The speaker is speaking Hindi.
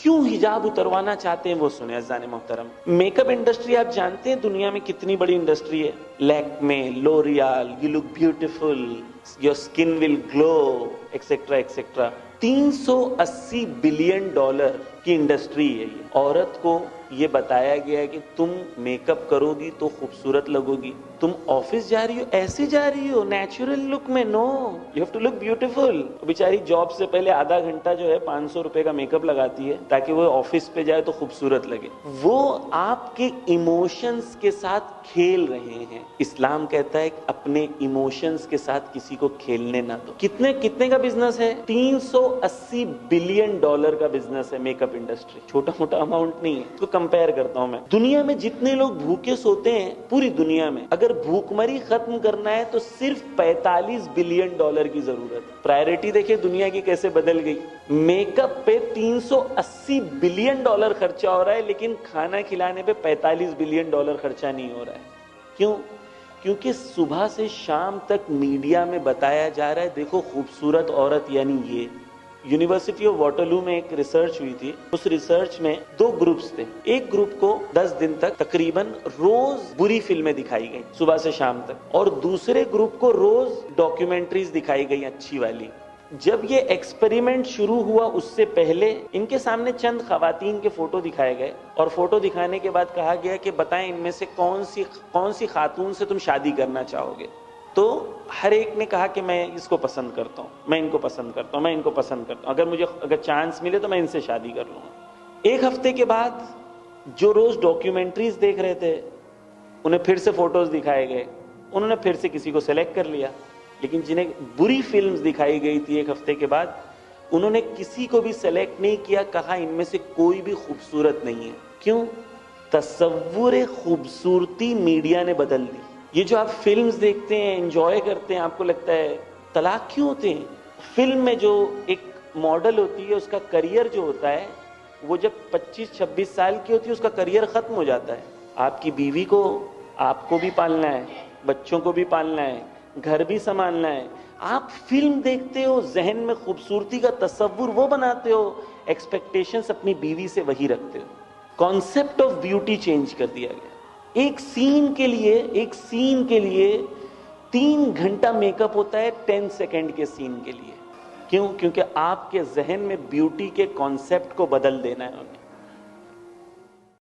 क्यों हिजाब उतरवाना चाहते हैं वो सुने अज़ान मोहतरम। मेकअप इंडस्ट्री आप जानते हैं दुनिया में कितनी बड़ी इंडस्ट्री है। Lakme, L'Oreal, you look beautiful, your skin will glow, etcetera etcetera. 380 billion dollar की इंडस्ट्री है ये। औरत को ये बताया गया है कि तुम मेकअप करोगी तो खूबसूरत लगोगी। तुम ऑफिस जा रही हो ऐसे जा रही हो नेचुरल लुक में, no, you have to look beautiful. बेचारी जॉब से पहले आधा घंटा जो है 500 रुपए का मेकअप लगाती है ताकि वो ऑफिस पे जाए तो खूबसूरत लगे। वो आपके इमोशंस के साथ खेल रहे हैं। इस्लाम कहता है कि अपने इमोशंस के साथ किसी को खेलने ना दो। कितने कितने का बिजनेस है? 380 बिलियन डॉलर का बिजनेस है मेकअप इंडस्ट्री। छोटा मोटा अमाउंट नहीं है। तो कंपेयर करता हूं मैं, दुनिया में जितने लोग भूखे सोते हैं पूरी दुनिया में, अगर भूखमरी खत्म करना है तो सिर्फ 45 बिलियन डॉलर की जरूरत है। प्रायोरिटी देखिए दुनिया की कैसे बदल गई। मेकअप पे 380 बिलियन डॉलर खर्चा हो रहा है लेकिन खाना खिलाने पे 45 बिलियन डॉलर खर्चा नहीं हो रहा है। क्यों? क्योंकि सुबह से शाम तक मीडिया में बताया जा रहा है देखो खूबसूरत औरत यानी ये। यूनिवर्सिटी ऑफ वाटरलू में एक रिसर्च हुई थी। उस रिसर्च में 2 ग्रुप्स थे। एक ग्रुप को 10 दिन तक तकरीबन रोज बुरी फिल्में दिखाई गई सुबह से शाम तक, और दूसरे ग्रुप को रोज डॉक्यूमेंट्रीज दिखाई गई अच्छी वाली। जब ये एक्सपेरिमेंट शुरू हुआ उससे पहले इनके सामने चंद खवातीन के फोटो दिखाए गए और फोटो दिखाने के बाद कहा गया कि बताएं इनमें से कौन सी खातून से तुम शादी करना चाहोगे। तो हर एक ने कहा कि मैं इसको पसंद करता हूँ, मैं इनको पसंद करता हूँ, मैं इनको पसंद करता हूँ, अगर चांस मिले तो मैं इनसे शादी कर लूंगा। एक हफ्ते के बाद जो रोज डॉक्यूमेंट्रीज देख रहे थे उन्हें फिर से फोटोज दिखाए गए, उन्होंने फिर से किसी को सेलेक्ट कर लिया। लेकिन जिन्हें बुरी फिल्म्स दिखाई गई थी एक हफ्ते के बाद, उन्होंने किसी को भी सेलेक्ट नहीं किया, कहा इनमें से कोई भी खूबसूरत नहीं है। क्यों? तसव्वुर खूबसूरती मीडिया ने बदल दी। ये जो आप फिल्म्स देखते हैं, एंजॉय करते हैं, आपको लगता है तलाक क्यों होते हैं? फिल्म में जो एक मॉडल होती है उसका करियर जो होता है वो जब 25-26 साल की होती है उसका करियर खत्म हो जाता है। आपकी बीवी को आपको भी पालना है, बच्चों को भी पालना है, घर भी संभालना है। आप फिल्म देखते हो, जहन में खूबसूरती का तस्वुर वो बनाते हो, एक्सपेक्टेशंस अपनी बीवी से वही रखते हो। कॉन्सेप्ट ऑफ ब्यूटी चेंज कर दिया गया। एक सीन के लिए 3 घंटा मेकअप होता है 10 सेकंड के सीन के लिए। क्यों? क्योंकि आपके जहन में ब्यूटी के कॉन्सेप्ट को बदल देना है उन्हें।